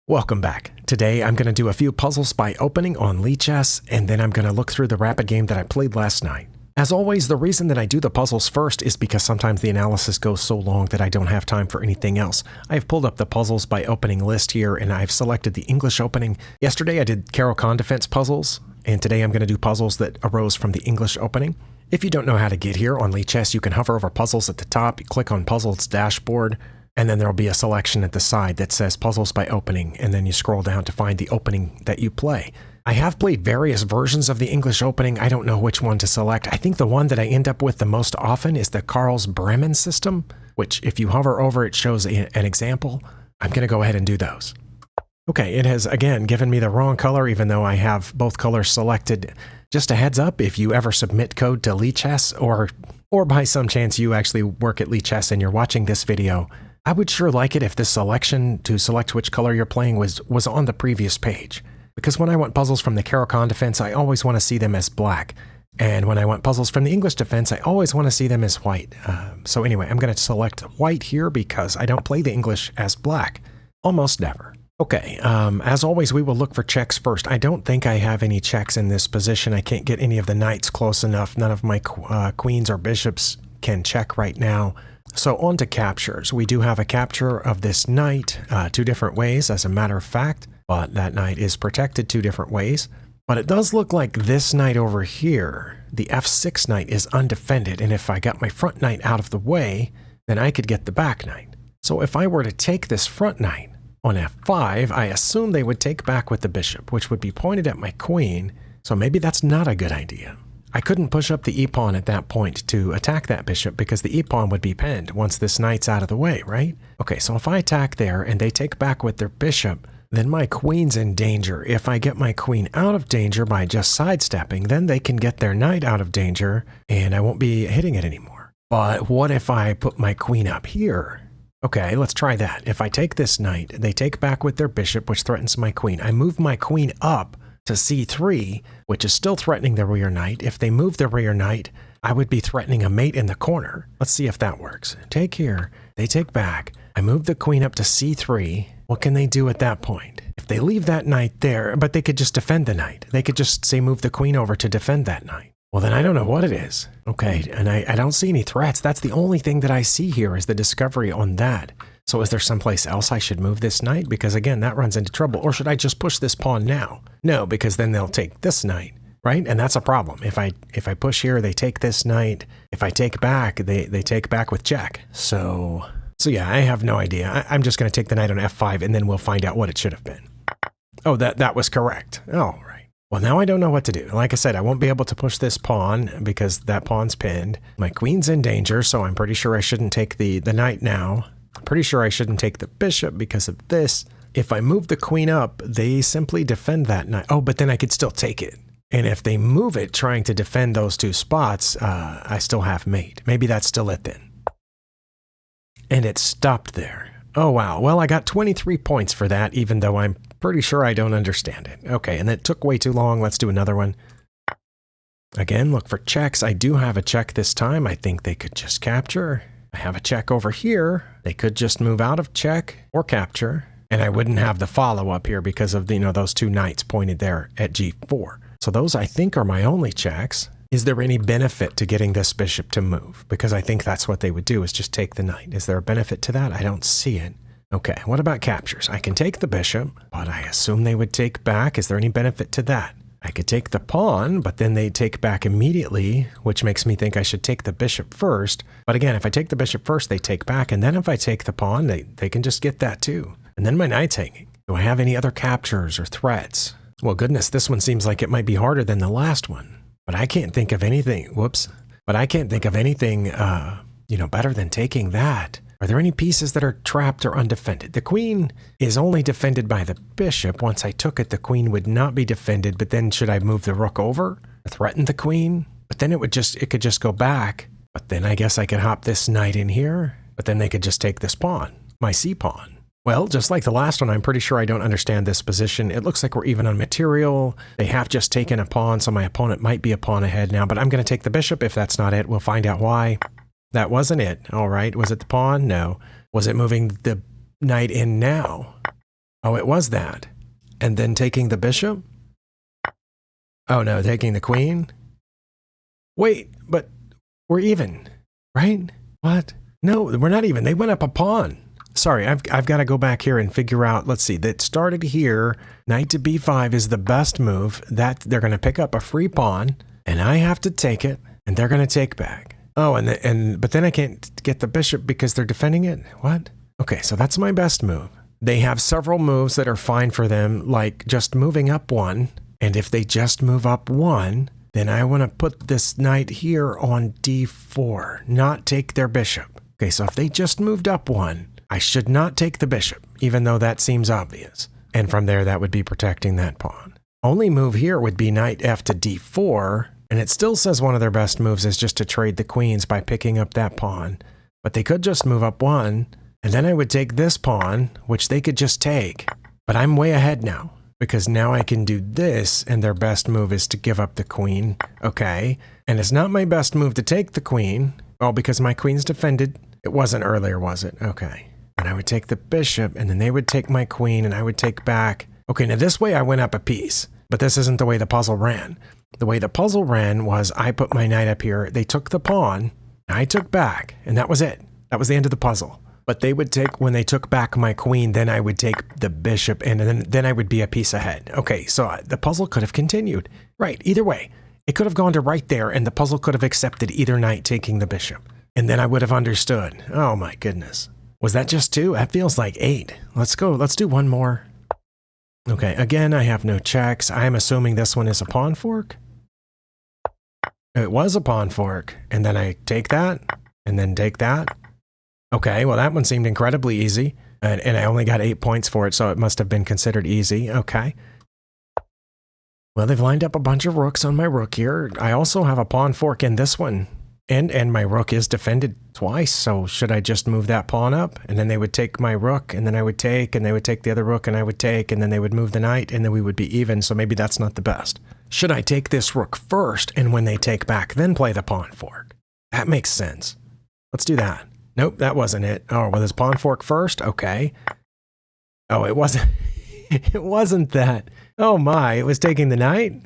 Welcome back. Today I'm going to do a few puzzles by opening on Lichess, and then I'm going to look through the rapid game that I played last night. As always, the reason that I do the puzzles first is because sometimes the analysis goes so long that I don't have time for anything else. I've pulled up the puzzles by opening list here, and I've selected the English opening. Yesterday I did Caro-Kann defense puzzles, and today I'm going to do puzzles that arose from the English opening. If you don't know how to get here on Lichess, you can hover over puzzles at the top, you click on puzzles dashboard, and then there'll be a selection at the side that says puzzles by opening, and then you scroll down to find the opening that you play. I have played various versions of the English opening. I don't know which one to select. I think the one that I end up with the most often is the Carl's Bremen system, which if you hover over it shows an example. I'm going to go ahead and do those. Okay, it has again given me the wrong color even though I have both colors selected. Just a heads up, if you ever submit code to Lichess or by some chance you actually work at Lichess and you're watching this video, I would sure like it if this selection to select which color you're playing was on the previous page. Because when I want puzzles from the Caro-Kann defense, I always want to see them as black. And when I want puzzles from the English defense, I always want to see them as white. So anyway, I'm going to select white here because I don't play the English as black. Almost never. Okay, as always, we will look for checks first. I don't think I have any checks in this position. I can't get any of the knights close enough. None of my queens or bishops can check right now. So on to captures. We do have a capture of this knight two different ways, as a matter of fact, but that knight is protected two different ways. But it does look like this knight over here, the f6 knight, is undefended, and if I got my front knight out of the way, then I could get the back knight. So if I were to take this front knight on f5, I assume they would take back with the bishop, which would be pointed at my queen, so maybe that's not a good idea. I couldn't push up the e-pawn at that point to attack that bishop because the e-pawn would be pinned once this knight's out of the way, right? Okay, so if I attack there and they take back with their bishop, then my queen's in danger. If I get my queen out of danger by just sidestepping, then they can get their knight out of danger and I won't be hitting it anymore. But what if I put my queen up here? Okay, let's try that. If I take this knight, they take back with their bishop, which threatens my queen. I move my queen up to c3, which is still threatening the rear knight. If they move the rear knight, I would be threatening a mate in the corner. Let's see if that works. Take here, they take back. I move the queen up to c3. What can they do at that point? If they leave that knight there, but they could just defend the knight. They could just say move the queen over to defend that knight. Well, then I don't know what it is. Okay, and I don't see any threats. That's the only thing that I see here is the discovery on that. So is there someplace else I should move this knight? Because again, that runs into trouble. Or should I just push this pawn now? No, because then they'll take this knight, right? And that's a problem. If I push here, they take this knight. If I take back, they take back with check. So yeah, I have no idea. I'm just going to take the knight on f5 and then we'll find out what it should have been. Oh, that was correct. Oh, right. Well, now I don't know what to do. Like I said, I won't be able to push this pawn because that pawn's pinned. My queen's in danger, so I'm pretty sure I shouldn't take the knight now. I'm pretty sure I shouldn't take the bishop because of this. If I move the queen up, they simply defend that knight. Oh, but then I could still take it. And if they move it trying to defend those two spots, I still have mate. Maybe that's still it then. And it stopped there. Oh, wow. Well, I got 23 points for that, even though I'm pretty sure I don't understand it. Okay, and it took way too long. Let's do another one. Again, look for checks. I do have a check this time. I think they could just capture. I have a check over here. They could just move out of check or capture, and I wouldn't have the follow-up here because of those two knights pointed there at g4. So those, I think, are my only checks. Is there any benefit to getting this bishop to move? Because I think that's what they would do, is just take the knight. Is there a benefit to that? I don't see it. Okay, what about captures? I can take the bishop, but I assume they would take back. Is there any benefit to that? I could take the pawn, but then they take back immediately, which makes me think I should take the bishop first. But again, if I take the bishop first, they take back, and then if I take the pawn, they can just get that too. And then my knight's hanging. Do I have any other captures or threats? Well, goodness, this one seems like it might be harder than the last one. But I can't think of anything, whoops. But I can't think of anything, better than taking that. Are there any pieces that are trapped or undefended? The queen is only defended by the bishop. Once I took it, the queen would not be defended, but then should I move the rook over or threaten the queen? But then it could just go back. But then I guess I could hop this knight in here, but then they could just take this pawn, my c-pawn. Well, just like the last one, I'm pretty sure I don't understand this position. It looks like we're even on material. They have just taken a pawn, so my opponent might be a pawn ahead now, but I'm going to take the bishop. If that's not it, we'll find out why. That wasn't it. All right. Was it the pawn? No. Was it moving the knight in now? Oh, it was that. And then taking the bishop? Oh no, taking the queen? Wait, but we're even, right? What? No, we're not even. They went up a pawn. Sorry, I've got to go back here and figure out, let's see, that started here. Knight to b5 is the best move. That they're going to pick up a free pawn, and I have to take it, and they're going to take back. Oh, but then I can't get the bishop because they're defending it? What? Okay, so that's my best move. They have several moves that are fine for them, like just moving up one, and if they just move up one, then I want to put this knight here on d4, not take their bishop. Okay, so if they just moved up one, I should not take the bishop, even though that seems obvious. And from there, that would be protecting that pawn. Only move here would be knight f to d4, and it still says one of their best moves is just to trade the queens by picking up that pawn. But they could just move up one, and then I would take this pawn, which they could just take. But I'm way ahead now, because now I can do this, and their best move is to give up the queen. Okay, and it's not my best move to take the queen. Oh, because my queen's defended. It wasn't earlier, was it? Okay. And I would take the bishop, and then they would take my queen, and I would take back. Okay, now this way I went up a piece, but this isn't the way the puzzle ran. The way the puzzle ran was I put my knight up here, they took the pawn, I took back, and that was it. That was the end of the puzzle. But they would take, when they took back my queen, then I would take the bishop, and then I would be a piece ahead. Okay, so the puzzle could have continued. Right, either way. It could have gone to right there, and the puzzle could have accepted either knight taking the bishop. And then I would have understood. Oh my goodness. Was that just 2? That feels like 8. Let's go. Let's do one more. Okay, again, I have no checks. I'm assuming this one is a pawn fork. It was a pawn fork. And then I take that, and then take that. Okay, well, that one seemed incredibly easy. And I only got 8 points for it, so it must have been considered easy. Okay. Well, they've lined up a bunch of rooks on my rook here. I also have a pawn fork in this one. And my rook is defended twice, so should I just move that pawn up? And then they would take my rook, and then I would take, and they would take the other rook, and I would take, and then they would move the knight, and then we would be even, so maybe that's not the best. Should I take this rook first, and when they take back, then play the pawn fork? That makes sense. Let's do that. Nope, that wasn't it. Oh, well, this pawn fork first? Okay. Oh, it wasn't. It wasn't that. Oh my, it was taking the knight?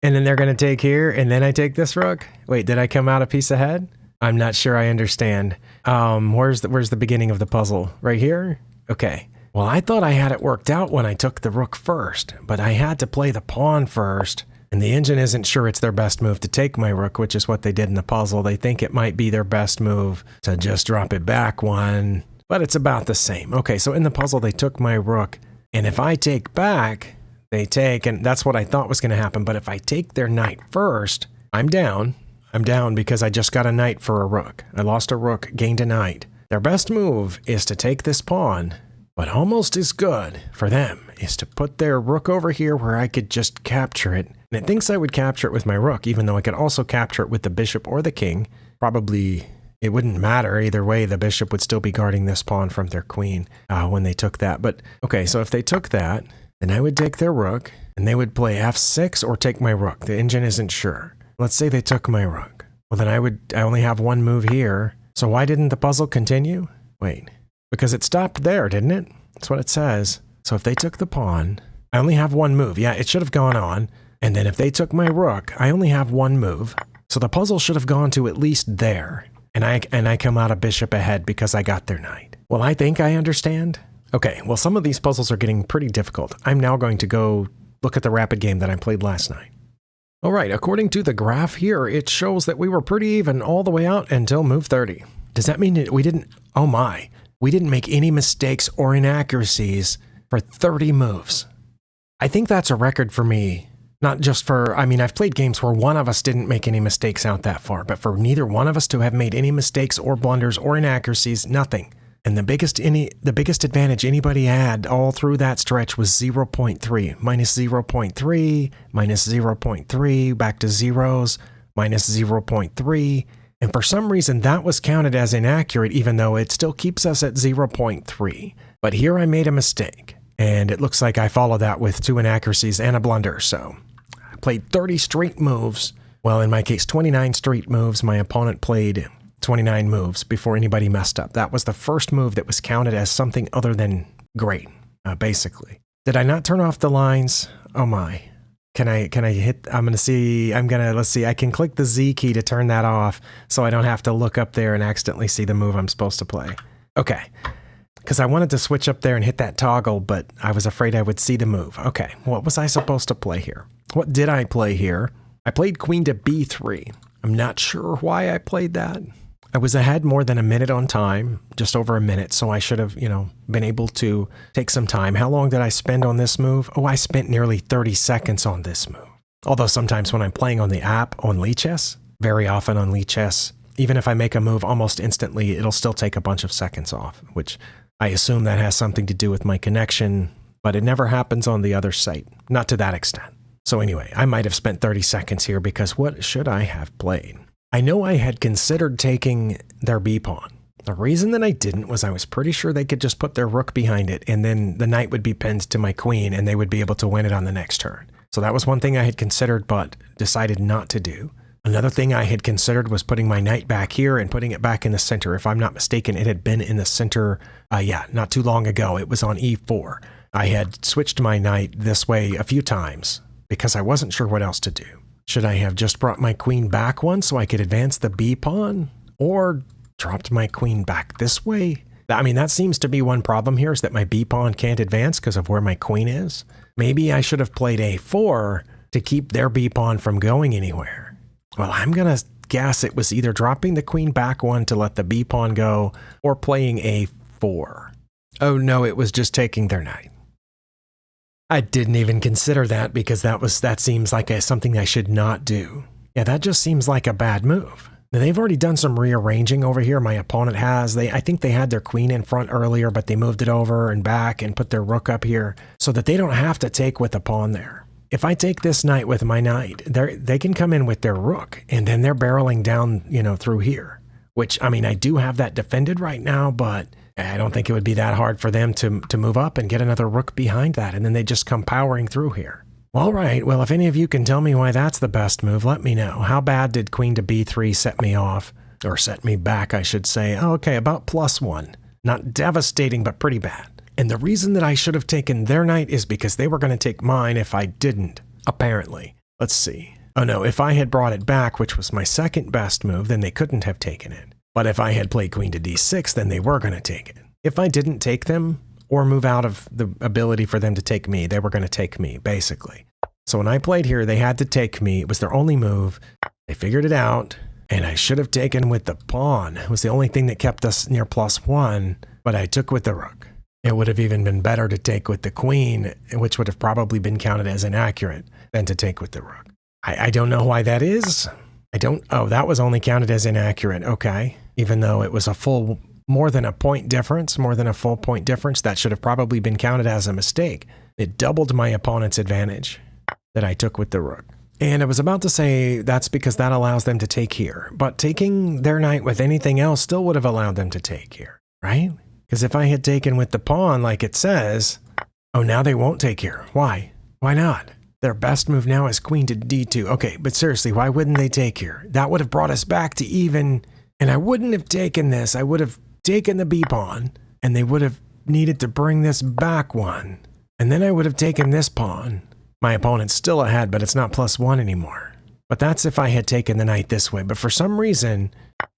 And then they're going to take here, and then I take this rook? Wait, did I come out a piece ahead? I'm not sure I understand. Where's the beginning of the puzzle? Right here? Okay. Well, I thought I had it worked out when I took the rook first, but I had to play the pawn first, and the engine isn't sure it's their best move to take my rook, which is what they did in the puzzle. They think it might be their best move to just drop it back one, but it's about the same. Okay, so in the puzzle, they took my rook, and if I take back, they take, and that's what I thought was going to happen. But if I take their knight first, I'm down. I'm down because I just got a knight for a rook. I lost a rook, gained a knight. Their best move is to take this pawn, but almost as good for them is to put their rook over here where I could just capture it. And it thinks I would capture it with my rook, even though I could also capture it with the bishop or the king. Probably it wouldn't matter either way. The bishop would still be guarding this pawn from their queen when they took that. But okay, so if they took that, then I would take their rook, and they would play f6 or take my rook. The engine isn't sure. Let's say they took my rook. Well, then I only have one move here. So why didn't the puzzle continue? Wait, because it stopped there, didn't it? That's what it says. So if they took the pawn, I only have one move. Yeah, it should have gone on. And then if they took my rook, I only have one move. So the puzzle should have gone to at least there. And I come out a bishop ahead because I got their knight. Well, I think I understand. Okay, well, some of these puzzles are getting pretty difficult. I'm now going to go look at the rapid game that I played last night. All right, according to the graph here, it shows that we were pretty even all the way out until move 30. Does that mean that we didn't make any mistakes or inaccuracies for 30 moves? I think that's a record for me. Not just for, I've played games where one of us didn't make any mistakes out that far, but for neither one of us to have made any mistakes or blunders or inaccuracies, nothing. And the biggest advantage anybody had all through that stretch was 0.3, minus 0.3, minus 0.3, back to zeros, minus 0.3. And for some reason that was counted as inaccurate, even though it still keeps us at 0.3. But here I made a mistake, and it looks like I followed that with 2 inaccuracies and a blunder. So I played 30 straight moves. Well, in my case, 29 straight moves. My opponent played 29 moves before anybody messed up. That was the first move that was counted as something other than great. basically. Did I not turn off the lines? Oh my. Can I hit, let's see, I can click the Z key to turn that off so I don't have to look up there and accidentally see the move I'm supposed to play. Okay. Because I wanted to switch up there and hit that toggle, but I was afraid I would see the move. Okay, what was I supposed to play here? What did I play here? I played queen to b3. I'm not sure why I played that. I was ahead more than a minute on time, just over a minute, so I should have, been able to take some time. How long did I spend on this move? Oh, I spent nearly 30 seconds on this move. Although sometimes when I'm playing on the app on Lichess, very often on Lichess, even if I make a move almost instantly, it'll still take a bunch of seconds off, which I assume that has something to do with my connection, but it never happens on the other site, not to that extent. So anyway, I might have spent 30 seconds here because what should I have played? I know I had considered taking their b-pawn. The reason that I didn't was I was pretty sure they could just put their rook behind it and then the knight would be pinned to my queen and they would be able to win it on the next turn. So that was one thing I had considered but decided not to do. Another thing I had considered was putting my knight back here and putting it back in the center. If I'm not mistaken, it had been in the center, not too long ago. It was on e4. I had switched my knight this way a few times because I wasn't sure what else to do. Should I have just brought my queen back one so I could advance the b-pawn? Or dropped my queen back this way? I mean, that seems to be one problem here is that my b-pawn can't advance because of where my queen is. Maybe I should have played a4 to keep their b-pawn from going anywhere. Well, I'm going to guess it was either dropping the queen back one to let the b-pawn go or playing a4. Oh no, it was just taking their knight. I didn't even consider that because that seems like something I should not do. Yeah, that just seems like a bad move. Now, they've already done some rearranging over here. My opponent has. I think they had their queen in front earlier, but they moved it over and back and put their rook up here so that they don't have to take with the pawn there. If I take this knight with my knight, they can come in with their rook, and then they're barreling down, through here. Which, I mean, I do have that defended right now, but I don't think it would be that hard for them to move up and get another rook behind that, and then they just come powering through here. All right, well, if any of you can tell me why that's the best move, let me know. How bad did queen to b3 set me off? Or set me back, I should say. Oh, okay, about +1. Not devastating, but pretty bad. And the reason that I should have taken their knight is because they were going to take mine if I didn't, apparently. Let's see. Oh no, if I had brought it back, which was my second best move, then they couldn't have taken it. But if I had played queen to d6, then they were going to take it. If I didn't take them, or move out of the ability for them to take me, they were going to take me, basically. So when I played here, they had to take me. It was their only move. They figured it out, and I should have taken with the pawn. It was the only thing that kept us near +1, but I took with the rook. It would have even been better to take with the queen, which would have probably been counted as inaccurate, than to take with the rook. I don't know why that is. Oh, that was only counted as inaccurate. Okay. Even though it was more than a point difference, more than a full point difference, that should have probably been counted as a mistake. It doubled my opponent's advantage that I took with the rook. And I was about to say that's because that allows them to take here. But taking their knight with anything else still would have allowed them to take here, right? Because if I had taken with the pawn like it says, oh, now they won't take here. Why? Why not? Their best move now is queen to d2. Okay, but seriously, why wouldn't they take here? That would have brought us back to even, and I wouldn't have taken this. I would have taken the b-pawn, and they would have needed to bring this back one. And then I would have taken this pawn. My opponent's still ahead, but it's not +1 anymore. But that's if I had taken the knight this way. But for some reason,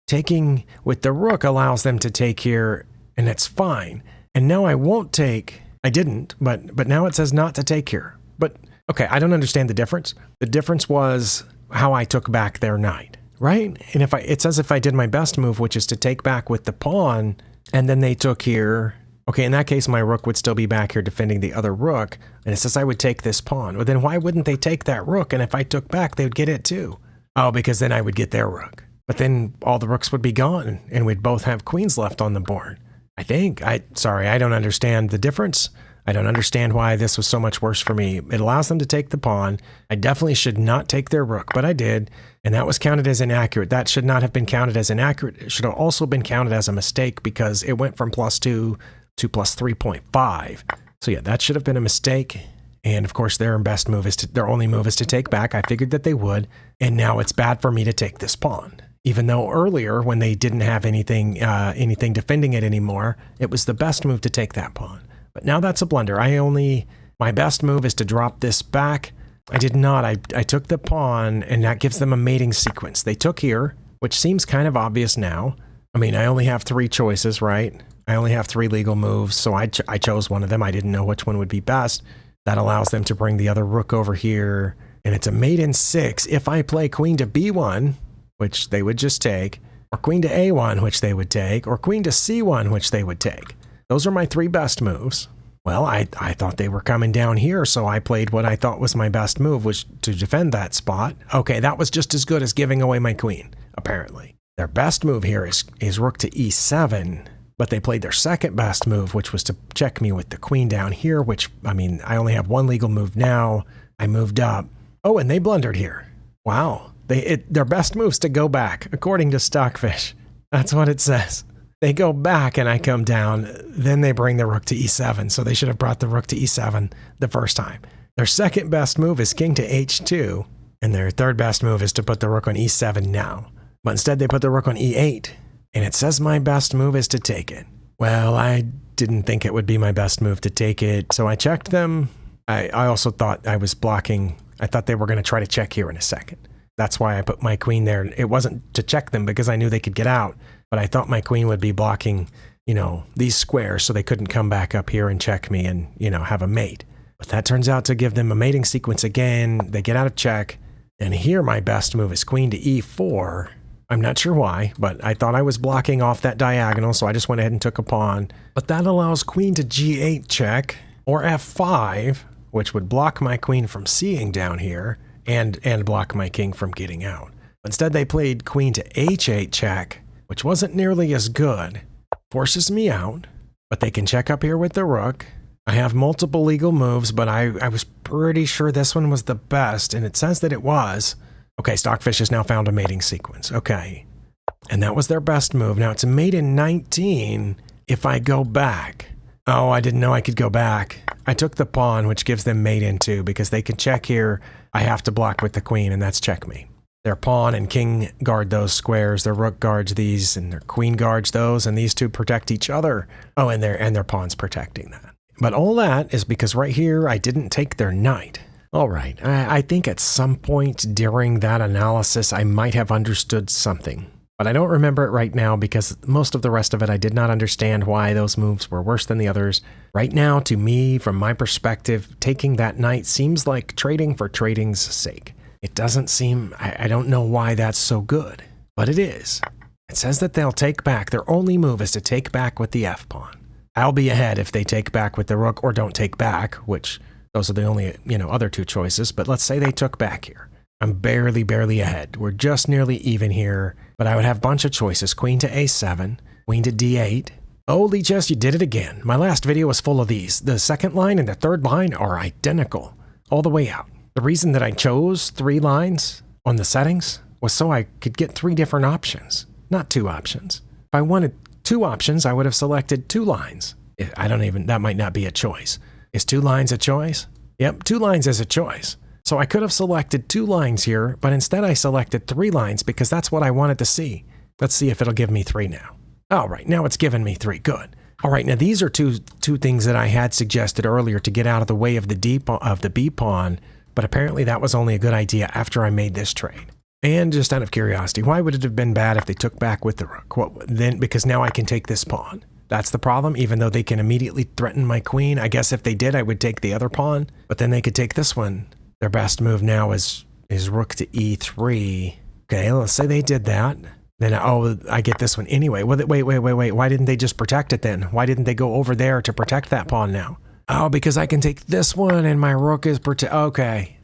taking with the rook allows them to take here, and it's fine. And now I won't take, I didn't, but now it says not to take here. But, okay, I don't understand the difference. The difference was how I took back their knight, right? And it says if I did my best move, which is to take back with the pawn, and then they took here. Okay, in that case, my rook would still be back here defending the other rook, and it says I would take this pawn. Well, then why wouldn't they take that rook? And if I took back, they would get it too. Oh, because then I would get their rook. But then all the rooks would be gone, and we'd both have queens left on the board. I think. Sorry, I don't understand the difference. I don't understand why this was so much worse for me. It allows them to take the pawn. I definitely should not take their rook, but I did, and that was counted as inaccurate. That should not have been counted as inaccurate. It should have also been counted as a mistake because it went from +2 to +3.5. So yeah, that should have been a mistake. And of course, their only move is to take back. I figured that they would, and now it's bad for me to take this pawn. Even though earlier, when they didn't have anything defending it anymore, it was the best move to take that pawn. But now that's a blunder. My best move is to drop this back. I did not. I took the pawn, and that gives them a mating sequence. They took here, which seems kind of obvious now. I mean, I only have 3 choices, right? I only have 3 legal moves, so I chose one of them. I didn't know which one would be best. That allows them to bring the other rook over here, and it's a mate in 6. If I play queen to b1, which they would just take, or queen to a1, which they would take, or queen to c1, which they would take. Those are my 3 best moves. Well, I thought they were coming down here, so I played what I thought was my best move, which to defend that spot. Okay, that was just as good as giving away my queen, apparently. Their best move here is rook to e7, but they played their second best move, which was to check me with the queen down here, which, I mean, I only have 1 legal move now. I moved up. Oh, and they blundered here. Wow. Their best move's to go back, according to Stockfish. That's what it says. They go back and I come down, then they bring the rook to e7, so they should have brought the rook to e7 the first time. Their second best move is king to h2, and their third best move is to put the rook on e7 now. But instead they put the rook on e8, and it says my best move is to take it. Well, I didn't think it would be my best move to take it, so I checked them. I also thought I was blocking. I thought they were going to try to check here in a second. That's why I put my queen there. It wasn't to check them because I knew they could get out, but I thought my queen would be blocking, you know, these squares so they couldn't come back up here and check me and, you know, have a mate. But that turns out to give them a mating sequence again. They get out of check, and here my best move is queen to e4. I'm not sure why, but I thought I was blocking off that diagonal, so I just went ahead and took a pawn. But that allows queen to g8 check, or f5, which would block my queen from seeing down here, and block my king from getting out. Instead, they played queen to h8 check, which wasn't nearly as good. Forces me out, but they can check up here with the rook. I have multiple legal moves, but I was pretty sure this one was the best, and it says that it was. Okay, Stockfish has now found a mating sequence. Okay. And that was their best move. Now it's a mate in 19 if I go back. Oh, I didn't know I could go back. I took the pawn, which gives them mate in 2, because they can check here. I have to block with the queen, and that's checkmate. Their pawn and king guard those squares, their rook guards these, and their queen guards those, and these two protect each other. Oh, and their pawn's protecting that. But all that is because right here, I didn't take their knight. All right, I think at some point during that analysis, I might have understood something. But I don't remember it right now because most of the rest of it, I did not understand why those moves were worse than the others. Right now, to me, from my perspective, taking that knight seems like trading for trading's sake. It doesn't seem, I don't know why that's so good, but it is. It says that they'll take back. Their only move is to take back with the f-pawn. I'll be ahead if they take back with the rook or don't take back, which those are the only, other 2 choices. But let's say they took back here. I'm barely ahead. We're just nearly even here, but I would have a bunch of choices. Queen to a7, queen to d8. Oh, Lichess, you did it again. My last video was full of these. The second line and the third line are identical all the way out. The reason that I chose 3 lines on the settings was so I could get 3 different options, not 2 options. If I wanted 2 options, I would have selected 2 lines. That might not be a choice. Is 2 lines a choice? Yep, 2 lines is a choice. So I could have selected 2 lines here, but instead I selected 3 lines because that's what I wanted to see. Let's see if it'll give me 3 now. All right, now it's given me 3. Good. All right, now these are two things that I had suggested earlier to get out of the way of the B pawn, but apparently that was only a good idea after I made this trade. And just out of curiosity, why would it have been bad if they took back with the rook? Well, then because now I can take this pawn. That's the problem, even though they can immediately threaten my queen. I guess if they did, I would take the other pawn, but then they could take this one. Their best move now is rook to e3. Okay, let's say they did that. Then, I get this one anyway. Wait. Why didn't they just protect it then? Why didn't they go over there to protect that pawn now? Oh, because I can take this one and my rook is Okay.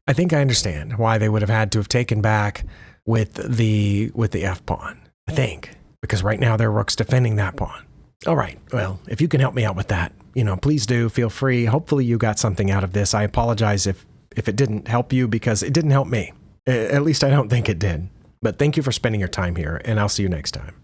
I think I understand why they would have had to have taken back with the f-pawn. I think. Because right now their rook's defending that pawn. All right, well, if you can help me out with that, please do, feel free. Hopefully you got something out of this. I apologize if it didn't help you because it didn't help me. At least I don't think it did. But thank you for spending your time here, and I'll see you next time.